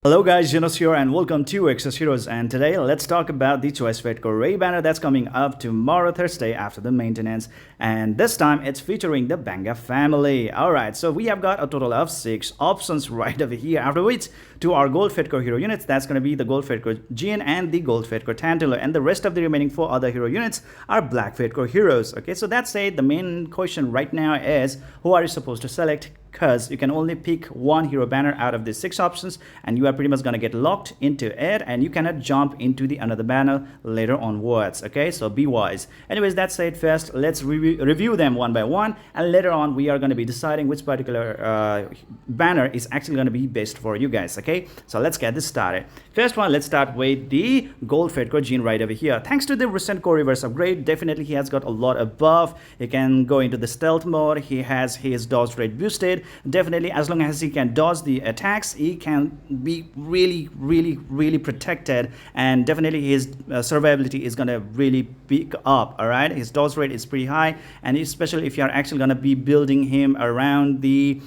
Hello guys, Zennosh here and welcome to Exos Heroes, and today let's talk about the Choice Fedcore Ray banner that's coming up tomorrow Thursday after the maintenance, and this time it's featuring the Banga family. Alright, so we have got a total of 6 options right over here, after which to our Gold Fedcore hero units, that's going to be the Gold Fedcore Jin and the Gold Fedcore Tantallo, and the rest of the remaining 4 other hero units are Black Fedcore heroes. Okay, so that's it. The main question right now is who are you supposed to select, because you can only pick one hero banner out of the 6 options and you are pretty much going to get locked into it and you cannot jump into the another banner later onwards. Okay, so be wise. Anyways, that's it. First, let's review them one by one, and later on we are going to be deciding which particular banner is actually going to be best for you guys. Okay, so let's get this started. First one, let's start with the Gold Fedcore Jin right over here. Thanks to the recent core reverse upgrade, definitely he has got a lot of buff. He can go into the stealth mode. He has his dodge rate boosted. Definitely, as long as he can dodge the attacks, he can be really protected, and definitely his survivability is gonna really pick up. All right, his dodge rate is pretty high, and especially if you are actually gonna be building him around the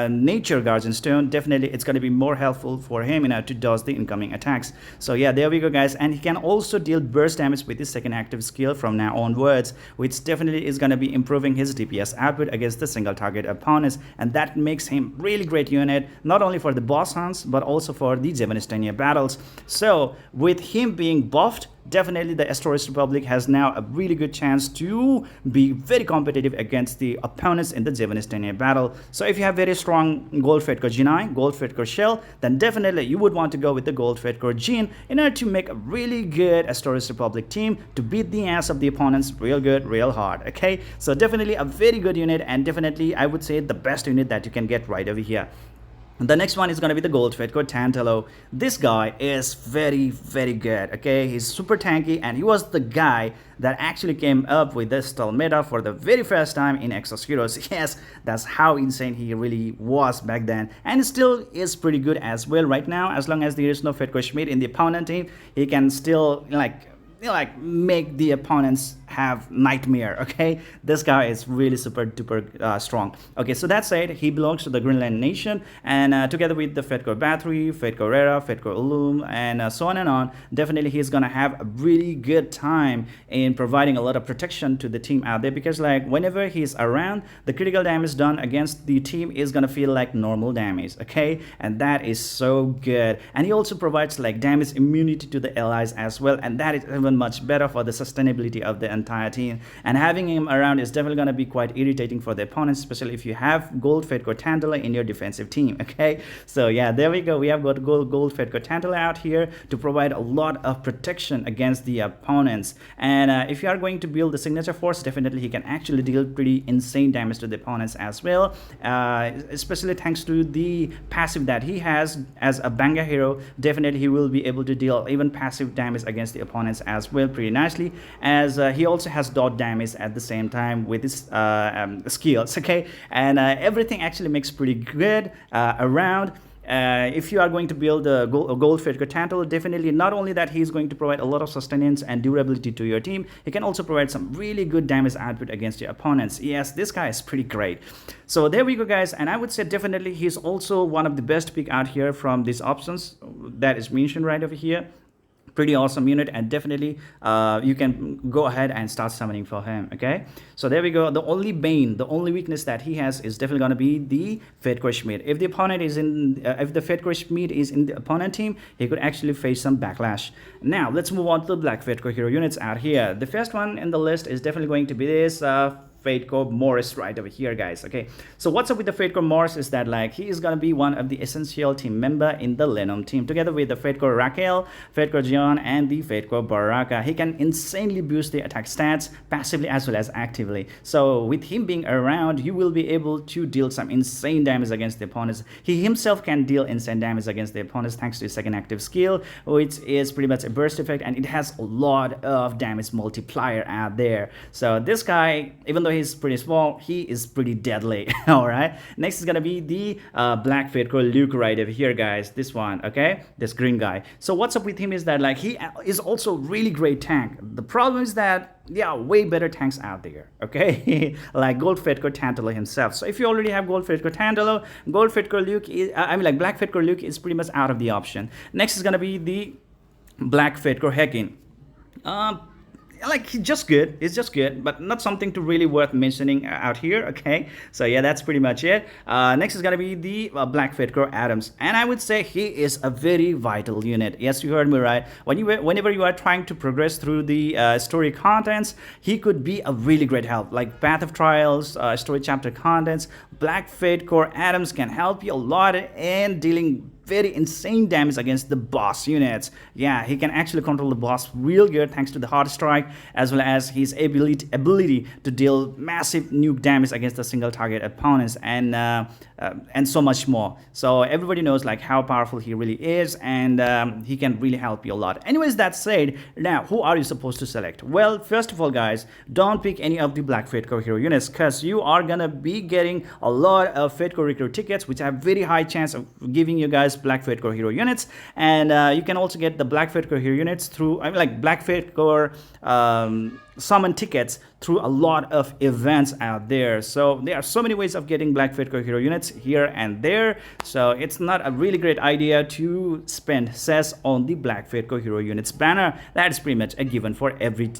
nature guardian stone, definitely it's gonna be more helpful for him, to dodge the incoming attacks. So yeah, there we go guys, and he can also deal burst damage with his second active skill from now onwards, which definitely is gonna be improving his DPS output against the single target opponents, and that makes him really great unit, not only for the boss hunts but also for the Zennosh battles. So with him being buffed, definitely the Exos Republic has now a really good chance to be very competitive against the opponents in the Zennosh battle. So if you have very strong Gold Fedcore Jinai, Gold Fedcore Shell, then definitely you would want to go with the Gold Fedcore Jin in order to make a really good Exos Republic team to beat the ass of the opponents real good, real hard. Okay, so definitely a very good unit, and definitely I would say the best unit that you can get right over here. The next one is going to be the Gold Fedcore Tantallo. This guy is very good. Okay, he's super tanky, and he was the guy that actually came up with this style meta for the very first time in Exos Heroes. Yes, that's how insane he really was back then, and it still is pretty good as well right now. As long as there is no Fedcore Schmidt in the opponent team, he can still make the opponents have nightmare. Okay, this guy is really super duper strong. Okay, so that's it. He belongs to the Greenland nation, and together with the Fedcore Battery, Fedcore Rera, Fedcore Ulum, and so on and on, definitely he's gonna have a really good time in providing a lot of protection to the team out there, because like whenever he's around, the critical damage done against the team is gonna feel like normal damage. Okay, and that is so good. And he also provides like damage immunity to the allies as well, and that is even much better for the sustainability of the entire team. And having him around is definitely going to be quite irritating for the opponents, especially if you have Gold Fedcore Tantallo in your defensive team. Okay, so yeah, there we go. We have got Gold Fedcore Tantallo out here to provide a lot of protection against the opponents. And if you are going to build the signature force, definitely he can actually deal pretty insane damage to the opponents as well, especially thanks to the passive that he has as a Banga hero. Definitely he will be able to deal even passive damage against the opponents as well pretty nicely, as he also has dot damage at the same time with his skills. Okay, and everything actually makes pretty good around. If you are going to build a Gold Fedcore Tantallo, definitely not only that he's going to provide a lot of sustenance and durability to your team, he can also provide some really good damage output against your opponents. Yes, this guy is pretty great. So there we go guys, and I would say definitely he's also one of the best pick out here from these options that is mentioned right over here. Pretty awesome unit, and definitely you can go ahead and start summoning for him. Okay, so there we go. The only bane, the only weakness that he has is definitely going to be the Fedcore Schmidt. If the opponent is in if the Fedcore Schmidt is in the opponent team, he could actually face some backlash. Now let's move on to the Black Fedcore hero units out here. The first one in the list is definitely going to be this Fedcore Morris right over here, guys. Okay, so what's up with the Fedcore Morris is that like he is gonna be one of the essential team member in the Lenum team, together with the Fedcore Raquel, Fedcore John, and the Fedcore Baraka. He can insanely boost the attack stats passively as well as actively. So with him being around, you will be able to deal some insane damage against the opponents. He himself can deal insane damage against the opponents thanks to his second active skill, which is pretty much a burst effect, and it has a lot of damage multiplier out there. So this guy, even though he's pretty small, he is pretty deadly. All right, next is gonna be the Black Fate Core Luke right over here, guys. This one, okay, this green guy. So what's up with him is that like he is also really great tank. The problem is that there are way better tanks out there, okay? Like Gold Fate Core Tantallo himself. So if you already have Gold Fate Core Tantallo, Gold Fate Core Luke is, like Black Fate Core Luke is pretty much out of the option. Next is gonna be the Black Fate Core Hacking. Like he's just good, but not something to really worth mentioning out here, okay? So yeah, that's pretty much it. Next is gonna be the Black Fate Core Adams, and I would say he is a very vital unit. Yes, you heard me right. Whenever you are trying to progress through the story contents, he could be a really great help. Like Path of Trials, story chapter contents, Black Fate Core Adams can help you a lot in dealing very insane damage against the boss units. Yeah, he can actually control the boss real good thanks to the hard strike, as well as his ability to deal massive nuke damage against the single target opponents, and so much more. So everybody knows like how powerful he really is, and he can really help you a lot. Anyways, that said, now who are you supposed to select? Well, first of all, guys, don't pick any of the Black Fate Core hero units, because you are gonna be getting a lot of Fate Core recruit tickets, which have very high chance of giving you guys Black Fate Core hero units. And you can also get the Black Fate Core hero units through like Black Fate Core summon tickets through a lot of events out there. So there are so many ways of getting Black Fate Core hero units here and there. So it's not a really great idea to spend cess on the Black Fate Core hero units banner. That is pretty much a given for every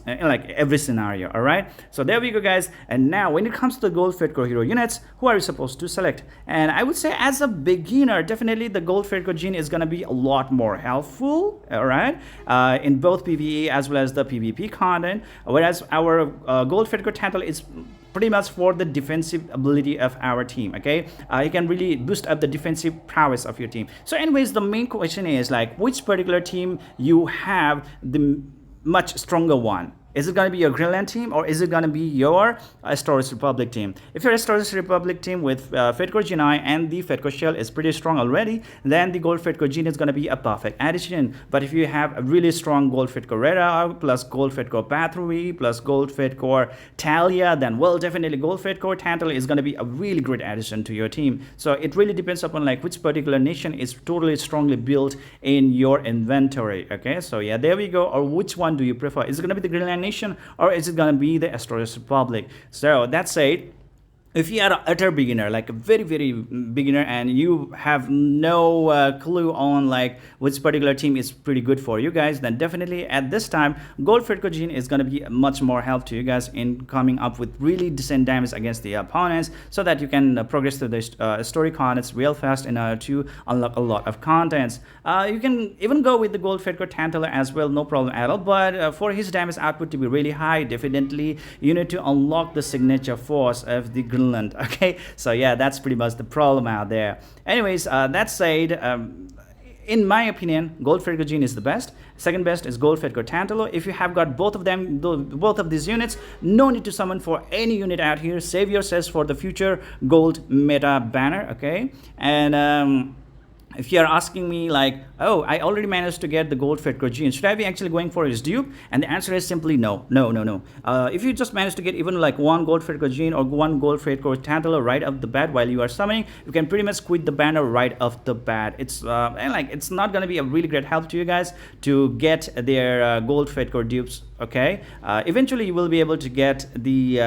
scenario. All right, so there we go, guys. And now when it comes to the Gold Fate Core hero units, who are you supposed to select? And I would say as a beginner, definitely the Gold Fate Core gene is going to be a lot more helpful, all right, in both PvE as well as the PvP content, whereas our Gold Fate Core Tantallo is pretty much for the defensive ability of our team, okay? You can really boost up the defensive prowess of your team. So anyways, the main question is like which particular team you have the much stronger one. Is it going to be your Greenland team, or is it going to be your Astoris Republic team? If your Astoris Republic team with Fate Core Genii and the Fate Core Shell is pretty strong already, then the Gold Fate Core Gene is going to be a perfect addition. But if you have a really strong Gold Fate Core Rera plus Gold Fate Core Bathory plus Gold Fate Core Talia, then well, definitely Gold Fate Core Tantallo is going to be a really great addition to your team. So it really depends upon like which particular nation is totally strongly built in your inventory. Okay, so yeah, there we go. Or which one do you prefer? Is it going to be the Greenland nation, or is it going to be the Astoris Republic? So that's it. If you are an utter beginner, like a very beginner, and you have no clue on like which particular team is pretty good for you guys, then definitely at this time Gold Fate Core Gene is going to be much more help to you guys in coming up with really decent damage against the opponents, so that you can progress through the story contents real fast in order to unlock a lot of contents. You can even go with the Gold Fate Core Tantallo as well, no problem at all. But for his damage output to be really high, definitely you need to unlock the signature force of the Greenland. Okay, so yeah, that's pretty much the problem out there. Anyways, that said, in my opinion, Gold Fate Core Gene is the best. Second best is Gold Fate Core Tantallo. If you have got both of them, both of these units, no need to summon for any unit out here. Save yourselves for the future gold meta banner. Okay, and if you are asking me like, oh, I already managed to get the Gold Fate Core Gene, should I be actually going for his dupe? And the answer is simply no. If you just manage to get even like one Gold Fate Core Gene or one Gold Fate Core Tantallo right off the bat while you are summoning, you can pretty much quit the banner right off the bat. It's and like it's not gonna be a really great help to you guys to get their Gold Fate Core dupes. Okay, eventually you will be able to get the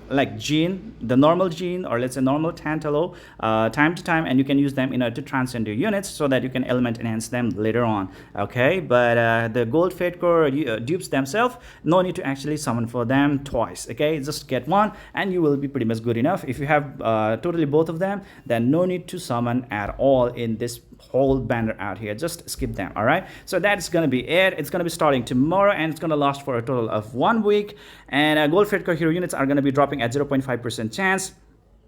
like gene, the normal gene, or let's say normal Tantallo time to time, and you can use them in order to transcend your units so that you can element enhance them later on. Okay, but the Gold Fate Core dupes themselves, no need to actually summon for them twice. Okay, just get one and you will be pretty much good enough. If you have totally both of them, then no need to summon at all in this whole banner out here. Just skip them. All right, so that's gonna be it. It's gonna be starting tomorrow, and it's gonna last for a total of 1 week. And Gold Fate Core hero units are gonna be dropping at 0.5% chance,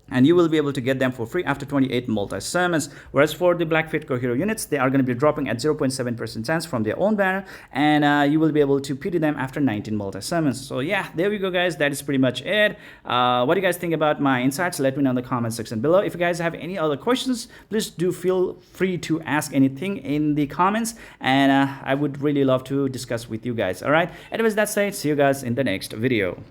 and you will be able to get them for free after 28 multi-summons. Whereas for the Black Fate Core hero units, they are going to be dropping at 0.7% chance from their own banner, and you will be able to pity them after 19 multi-summons. So yeah, there we go, guys. That is pretty much it. What do you guys think about my insights? Let me know in the comment section below. If you guys have any other questions, please do feel free to ask anything in the comments, and I would really love to discuss with you guys. All right. Anyways, that's it. See you guys in the next video.